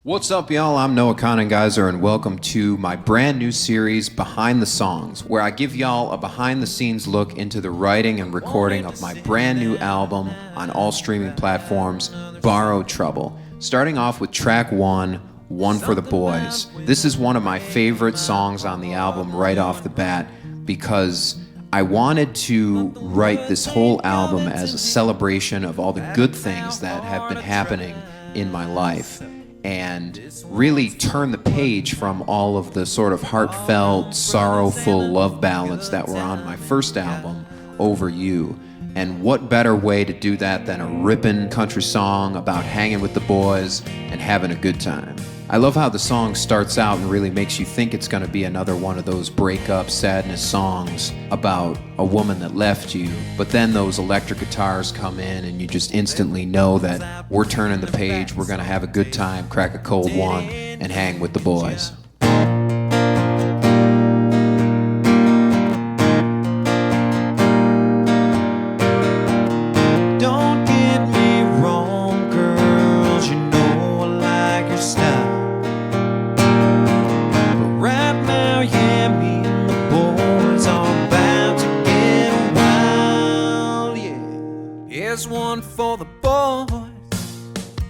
What's up, y'all? I'm Noah Conengeiser, and welcome to my brand new series, Behind the Songs, where I give y'all a behind-the-scenes look into the writing and recording of my brand new album on all streaming platforms, Borrowed Trouble. Starting off with track one for the Boys. This is one of my favorite songs on the album right off the bat because I wanted to write this whole album as a celebration of all the good things that have been happening in my life, and really turn the page from all of the sort of heartfelt, sorrowful love ballads that were on my first album, Over You. And what better way to do that than a rippin' country song about hanging with the boys and having a good time. I love how the song starts out and really makes you think it's going to be another one of those breakup sadness songs about a woman that left you, but then those electric guitars come in and you just instantly know that we're turning the page, we're going to have a good time, crack a cold one, and hang with the boys. Here's one for the boys,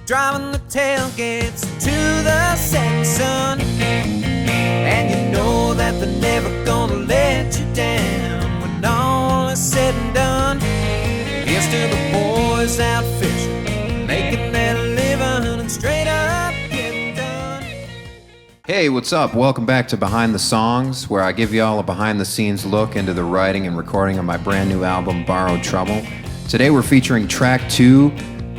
driving the tailgates to the Saxon, and you know that they're never gonna let you down when all is said and done. Here's to the boys out fishing, making that living and straight up getting done. Hey, what's up? Welcome back to Behind the Songs, where I give y'all a behind-the-scenes look into the writing and recording of my brand new album, Borrowed Trouble. Today we're featuring track 2,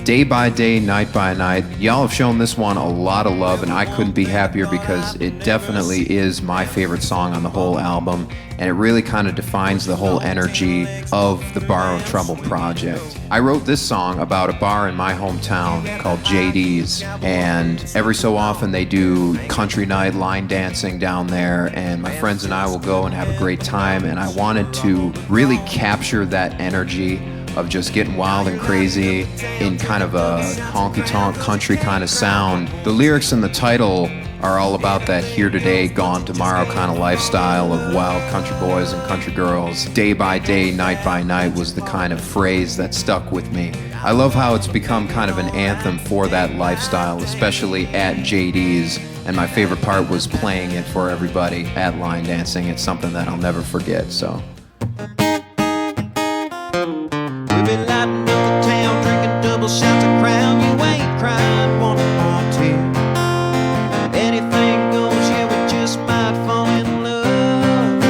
Day by Day, Night by Night. Y'all have shown this one a lot of love, and I couldn't be happier because it definitely is my favorite song on the whole album, and it really kind of defines the whole energy of the Borrowed Trouble project. I wrote this song about a bar in my hometown called JD's, and every so often they do country night line dancing down there, and my friends and I will go and have a great time, and I wanted to really capture that energy of just getting wild and crazy in kind of a honky-tonk country kind of sound. The lyrics in the title are all about that here today, gone tomorrow kind of lifestyle of wild country boys and country girls. Day by day, night by night was the kind of phrase that stuck with me. I love how it's become kind of an anthem for that lifestyle, especially at JD's, and my favorite part was playing it for everybody at line dancing. It's something that I'll never forget, so. Be lighting up the town, drinking double shots of Crown. You ain't crying one more tear. Anything goes, yeah, we just might fall in love.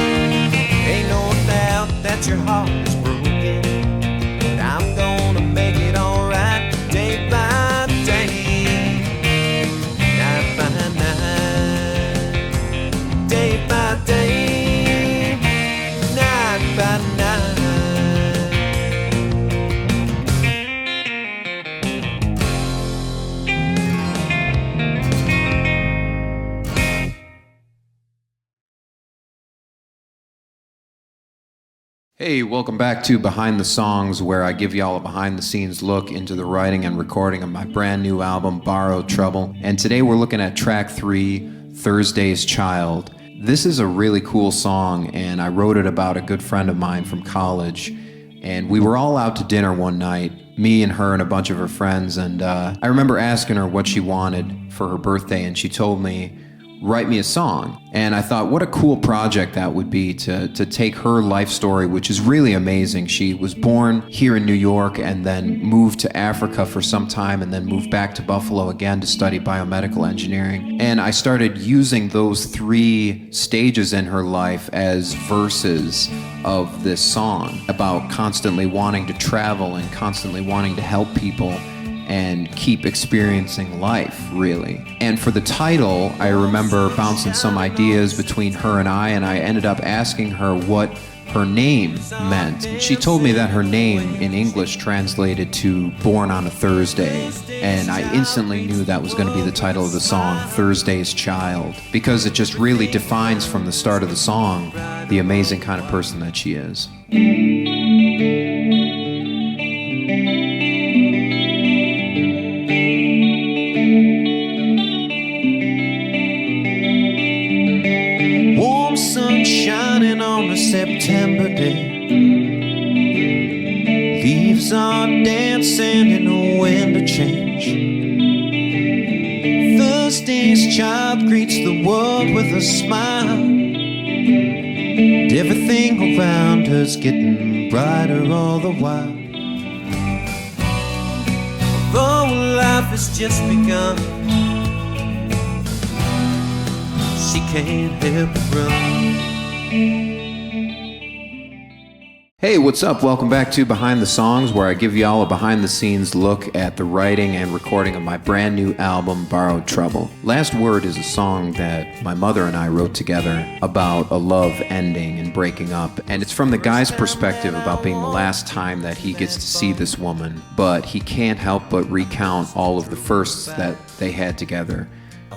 Ain't no doubt that your heart is broken, but I'm gonna make it alright. Day by day, night by night. Day by day, night by night. Hey, welcome back to Behind the Songs, where I give y'all a behind-the-scenes look into the writing and recording of my brand new album, Borrowed Trouble. And today we're looking at track 3, Thursday's Child. This is a really cool song, and I wrote it about a good friend of mine from college. And we were all out to dinner one night, me and her and a bunch of her friends, and I remember asking her what she wanted for her birthday, and she told me, write me a song. And I thought, what a cool project that would be to take her life story, which is really amazing. She was born here in New York and then moved to Africa for some time and then moved back to Buffalo again to study biomedical engineering. And I started using those 3 stages in her life as verses of this song about constantly wanting to travel and constantly wanting to help people and keep experiencing life, really. And for the title, I remember bouncing some ideas between her and I ended up asking her what her name meant. And she told me that her name in English translated to Born on a Thursday. And I instantly knew that was going to be the title of the song, Thursday's Child, because it just really defines from the start of the song the amazing kind of person that she is. Thursday's child greets the world with a smile. And everything around her's getting brighter all the while. Although life has just begun, she can't help but run. Hey, what's up? Welcome back to Behind the Songs, where I give y'all a behind-the-scenes look at the writing and recording of my brand new album, Borrowed Trouble. Last Word is a song that my mother and I wrote together about a love ending and breaking up. And it's from the guy's perspective about being the last time that he gets to see this woman, but he can't help but recount all of the firsts that they had together.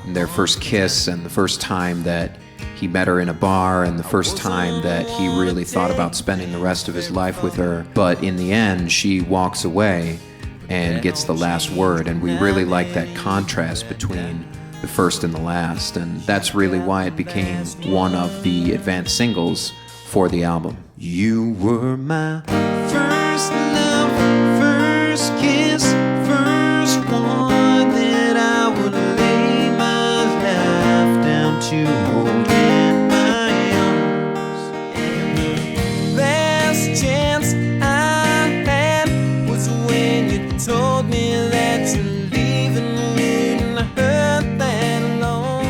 And their first kiss, and the first time that he met her in a bar, and the first time that he really thought about spending the rest of his life with her. But in the end, she walks away and gets the last word. And we really like that contrast between the first and the last. And that's really why it became one of the advanced singles for the album. You were my first love, first kiss, first one that I would lay my life down to hold. Told me that you're leaving me, and I heard that alone.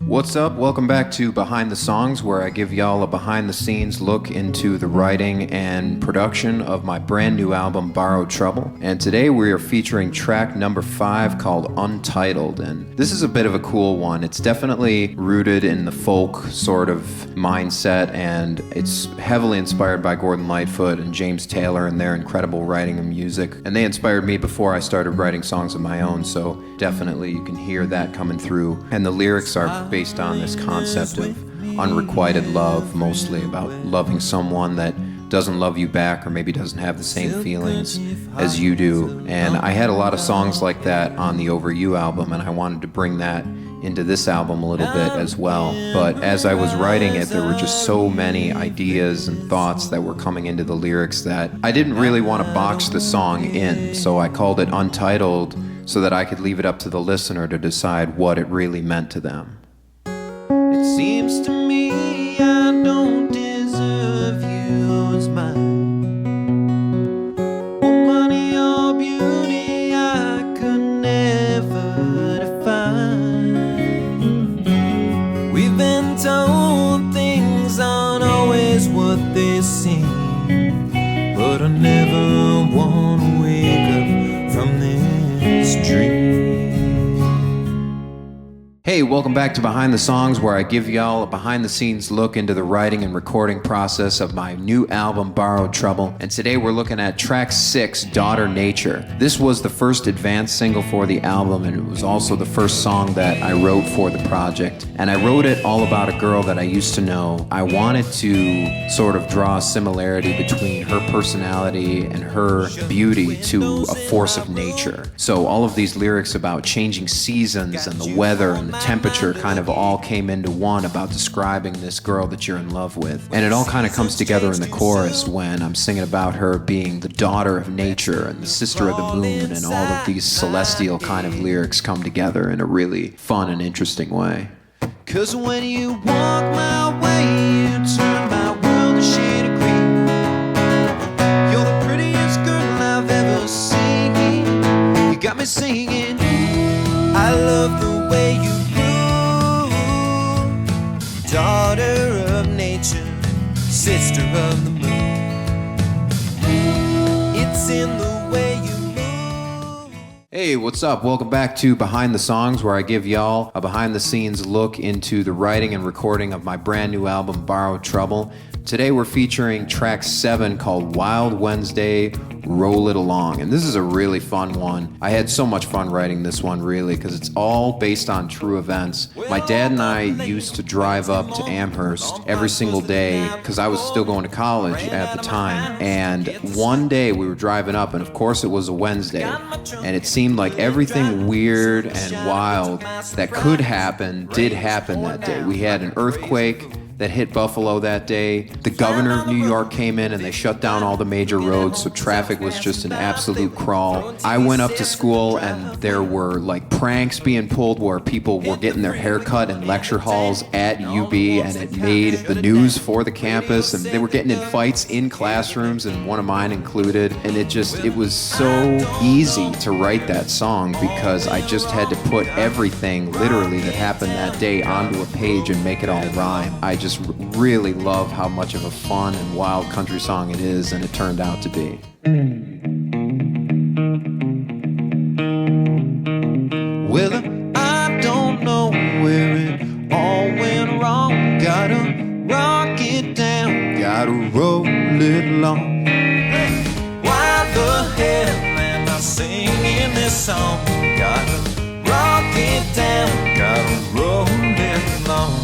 What's up? Welcome back to Behind the Songs, where I give y'all a behind-the-scenes look into the writing and production of my brand new album, Borrowed Trouble. And today we are featuring track number 5 called Untitled. And this is a bit of a cool one. It's definitely rooted in the folk sort of mindset, and it's heavily inspired by Gordon Lightfoot and James Taylor and their incredible writing and music. And they inspired me before I started writing songs of my own, so definitely you can hear that coming through. And the lyrics are based on this concept of unrequited love, mostly about loving someone that doesn't love you back, or maybe doesn't have the same feelings as you do. And I had a lot of songs like that on the Over You album, and I wanted to bring that into this album a little bit as well. But as I was writing it, there were just so many ideas and thoughts that were coming into the lyrics that I didn't really want to box the song in. So I called it Untitled so that I could leave it up to the listener to decide what it really meant to them. It seems to me I don't deserve you as mine. Oh, money or beauty I could never define. We've been told things aren't always what they seem, but I never want to wake up from this dream. Hey, welcome back to Behind the Songs, where I give y'all a behind-the-scenes look into the writing and recording process of my new album, Borrowed Trouble. And today we're looking at track 6, Daughter Nature. This was the first advanced single for the album, and it was also the first song that I wrote for the project. And I wrote it all about a girl that I used to know. I wanted to sort of draw a similarity between her personality and her beauty to a force of nature. So all of these lyrics about changing seasons and the weather and the temperature kind of all came into one about describing this girl that you're in love with. And it all kind of comes together in the chorus when I'm singing about her being the daughter of nature and the sister of the moon, and all of these celestial kind of lyrics come together in a really fun and interesting way. 'Cause when you walk my way, you turn my world a shade of green. You're the prettiest girl I've ever seen. You got me singing, I love the way you daughter of nature, sister of the moon. It's in the way you move. Hey, what's up? Welcome back to Behind the Songs, where I give y'all a behind-the-scenes look into the writing and recording of my brand new album, Borrowed Trouble. Today we're featuring track 7 called Wild Wednesday, Roll It Along. And this is a really fun one. I had so much fun writing this one, really, because it's all based on true events. My dad and I used to drive up to Amherst every single day because I was still going to college at the time. And one day we were driving up, and of course it was a Wednesday, and it seemed like everything weird and wild that could happen did happen that day. We had an earthquake that hit Buffalo that day. The governor of New York came in and they shut down all the major roads, so traffic was just an absolute crawl. I went up to school and there were like pranks being pulled where people were getting their hair cut in lecture halls at UB, and it made the news for the campus, and they were getting in fights in classrooms, and one of mine included. And it was so easy to write that song because I just had to put everything literally that happened that day onto a page and make it all rhyme. I just really love how much of a fun and wild country song it is, and it turned out to be. Well, I don't know where it all went wrong. Gotta rock it down, gotta roll it along. Why the hell am I singing this song? Gotta rock it down, gotta roll it along.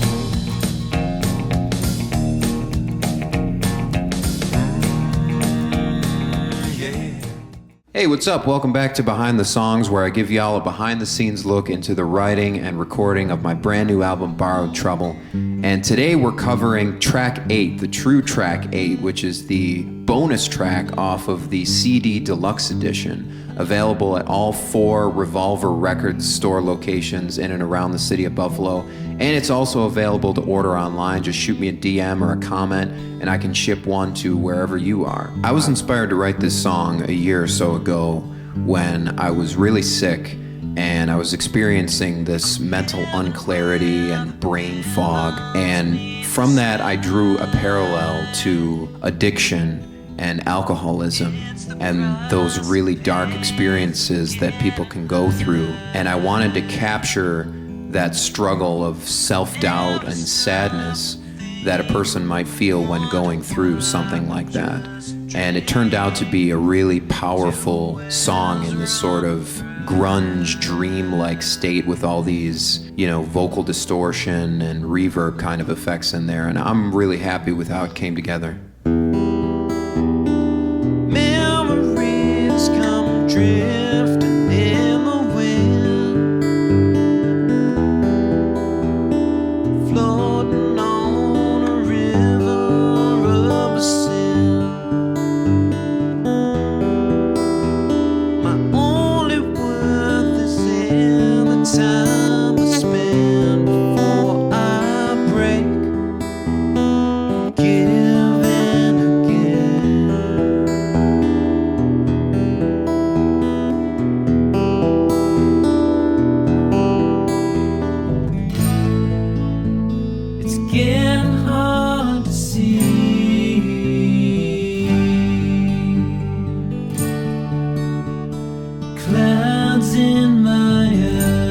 Hey, what's up? Welcome back to Behind the Songs, where I give y'all a behind-the-scenes look into the writing and recording of my brand new album, Borrowed Trouble. And today we're covering track 8, the true track 8, which is the bonus track off of the CD Deluxe Edition, available at all 4 Revolver Records store locations in and around the city of Buffalo. And it's also available to order online. Just shoot me a DM or a comment, and I can ship one to wherever you are. I was inspired to write this song a year or so ago when I was really sick and I was experiencing this mental unclarity and brain fog. And from that, I drew a parallel to addiction and alcoholism and those really dark experiences that people can go through. And I wanted to capture that struggle of self-doubt and sadness that a person might feel when going through something like that. And it turned out to be a really powerful song in this sort of grunge, dream-like state with all these, vocal distortion and reverb kind of effects in there. And I'm really happy with how it came together. Memories come drifting in the wind, floating on a river of sin. My only worth is in the time I spend before I break. Give and again. It's getting hard to see. Clouds in my eyes.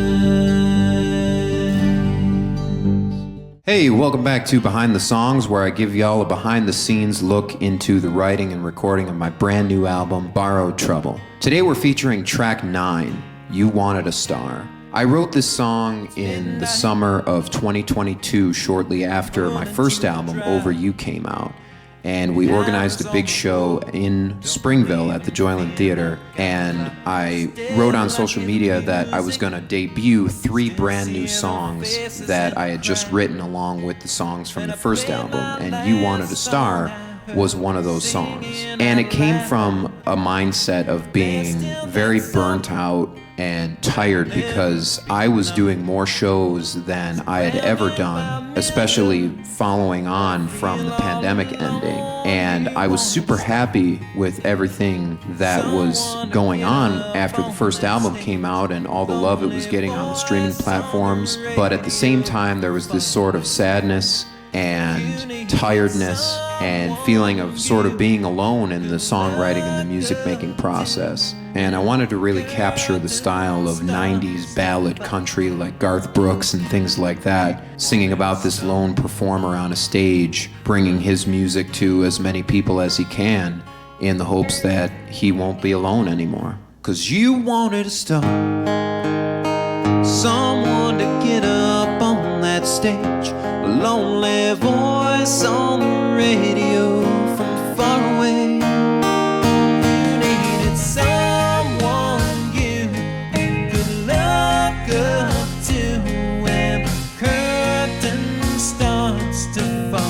Hey, welcome back to Behind the Songs, where I give y'all a behind-the-scenes look into the writing and recording of my brand new album, Borrowed Trouble. Today we're featuring track 9, You Wanted a Star. I wrote this song in the summer of 2022, shortly after my first album, Over You, came out. And we organized a big show in Springville at the Joyland Theater, and I wrote on social media that I was going to debut 3 brand new songs that I had just written along with the songs from the first album, and You Wanted a Star was one of those songs. And it came from a mindset of being very burnt out and tired because I was doing more shows than I had ever done, especially following on from the pandemic ending. And I was super happy with everything that was going on after the first album came out and all the love it was getting on the streaming platforms. But at the same time, there was this sort of sadness and tiredness and feeling of sort of being alone in the songwriting and the music making process. And I wanted to really capture the style of 90s ballad country like Garth Brooks and things like that, singing about this lone performer on a stage, bringing his music to as many people as he can in the hopes that he won't be alone anymore. 'Cause you wanted a star, someone to get up on that stage, a lonely voice on the radio from far away. You needed someone you could look up to when the curtain starts to fall.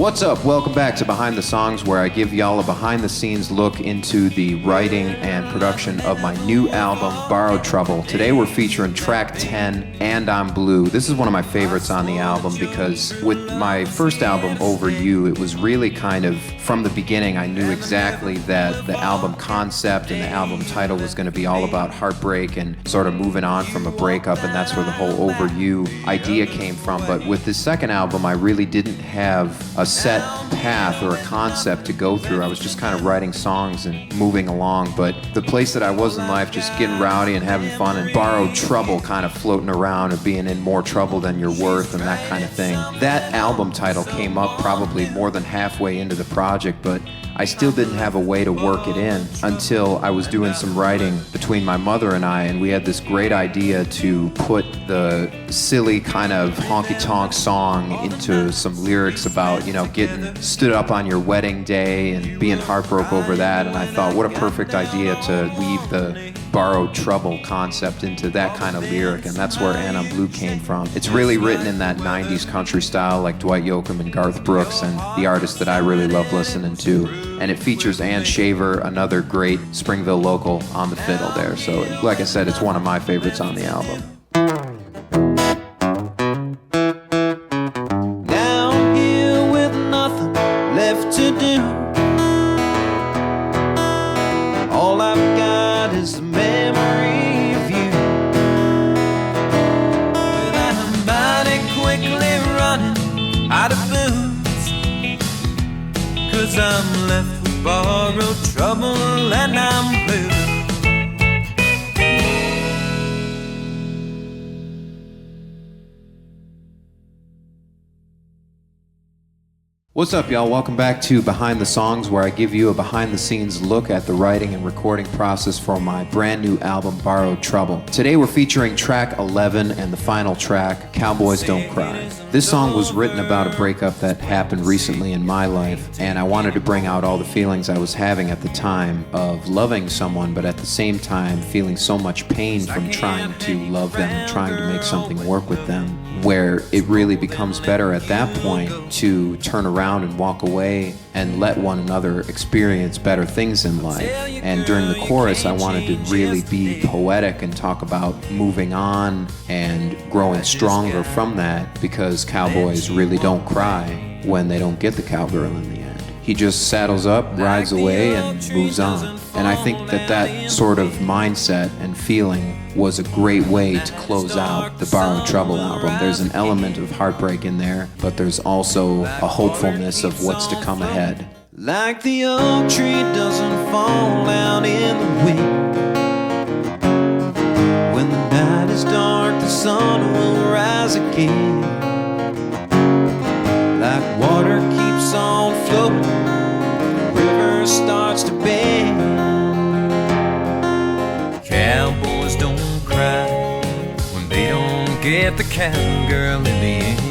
What's up? Welcome back to Behind the Songs, where I give y'all a behind-the-scenes look into the writing and production of my new album, Borrowed Trouble. Today we're featuring track 10, And I'm Blue. This is one of my favorites on the album because with my first album, Over You, it was really kind of, from the beginning, I knew exactly that the album concept and the album title was going to be all about heartbreak and sort of moving on from a breakup, and that's where the whole Over You idea came from. But with this second album, I really didn't have a set path or a concept to go through. I was just kind of writing songs and moving along, but the place that I was in life, just getting rowdy and having fun, and Borrowed Trouble kind of floating around and being in more trouble than you're worth and that kind of thing. That album title came up probably more than halfway into the project, but I still didn't have a way to work it in until I was doing some writing between my mother and I, and we had this great idea to put the silly kind of honky-tonk song into some lyrics about, you know, getting stood up on your wedding day and being heartbroken over that. And I thought, what a perfect idea to weave the Borrowed Trouble concept into that kind of lyric, and that's where And I'm Blue came from. It's really written in that 90s country style like Dwight Yoakam and Garth Brooks and the artists that I really love listening to. And it features Ann Shaver, another great Springville local, on the fiddle there. So like I said, it's one of my favorites on the album. Down here with nothing left to do, all I've got is the memory of you. With our body quickly running out of booze, 'cause I'm left with borrowed trouble and I'm blue. What's up, y'all? Welcome back to Behind the Songs, where I give you a behind-the-scenes look at the writing and recording process for my brand new album, Borrowed Trouble. Today we're featuring track 11 and the final track, Cowboys Don't Cry. This song was written about a breakup that happened recently in my life, and I wanted to bring out all the feelings I was having at the time of loving someone, but at the same time feeling so much pain from trying to love them and trying to make something work with them, where it really becomes better at that point to turn around and walk away and let one another experience better things in life. And during the chorus, I wanted to really be poetic and talk about moving on and growing stronger from that, because cowboys really don't cry when they don't get the cowgirl in the end. He just saddles up, rides away, and moves on. And I think that that sort of mindset and feeling was a great way to close out the Borrowed Trouble album. There's an element of heartbreak in there, but there's also a hopefulness of what's to come ahead. Like the oak tree doesn't fall down in the wind, when the night is dark, the sun will rise again. Like water keeps on floating, the river starts to bend. Cowboys don't cry when they don't get the cowgirl in the end.